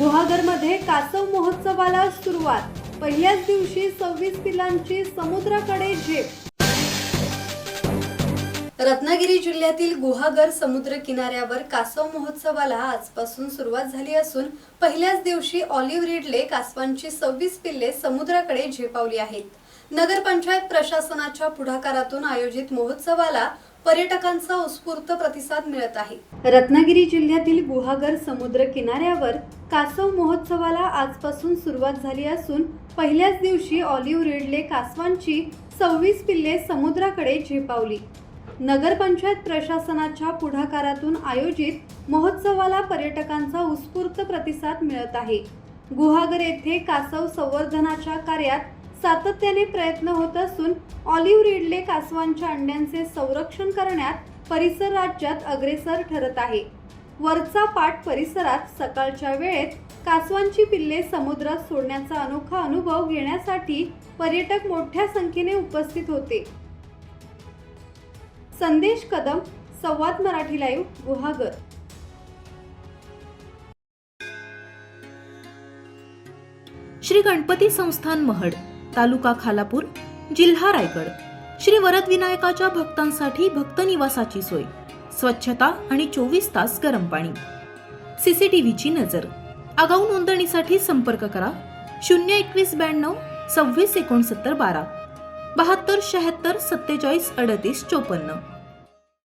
गुहागरमध्ये कासव महोत्सवाला सुरुवात। पहिल्याच दिवशी 26 पिलांची समुद्राकडे झेप। रत्नागिरी जिल्ह्यातील गुहागर समुद्र किनाऱ्यावर कासव महोत्सवाला आजपासून सुरुवात झाली असून पहिल्याच दिवशी ऑलिव्ह रिडले कासवांची 26 पिल्ले समुद्राकडे झेपावली आहेत। नगरपंचायत प्रशासनाच्या पुढाकारातून आयोजित महोत्सवाला पर्यटकांचा उत्स्फूर्त प्रतिसाद मिळत आहे। रत्नागिरी जिल्ह्यातील गुहागर समुद्र किनाऱ्यावर कासव महोत्सवाला आजपासून सुरुवात झाली असून पहिल्याच दिवशी ऑलिव्ह रिडले कासवांची 26 पिल्ले समुद्राकडे झेपावली। नगरपंचायत प्रशासनाच्या पुढाकारातून आयोजित महोत्सवाला पर्यटकांचा उत्स्फूर्त प्रतिसाद मिळत आहे। गुहागर येथे कासव संवर्धनाच्या कार्यात सातत्याने प्रयत्न होत असून ऑलिव्ह रिडले कासवांच्या अंड्यांचे संरक्षण करण्यात परिसर राज्यात अग्रेसर ठरत आहे। वरचा पाट परिसरात सकाळच्या वेळेत कासवांची पिल्ले समुद्रात सोडण्याचा अनोखा अनुभव घेण्यासाठी पर्यटक मोठ्या संख्येने उपस्थित होते। संदेश कदम, संवाद मराठी लाईव्ह, गुहागर। श्री गणपती संस्थान महड, तालुका खालापूर, जिल्हा रायगड। श्री वरद विनायकाच्या भक्तांसाठी भक्त निवासाची सोय, स्वच्छता आणि 24 तास गरम पाणी, सीसीटीव्हीची नजर। आगाऊ नोंदणीसाठी संपर्क करा 02192 26 69 12 72 76 47 38 54।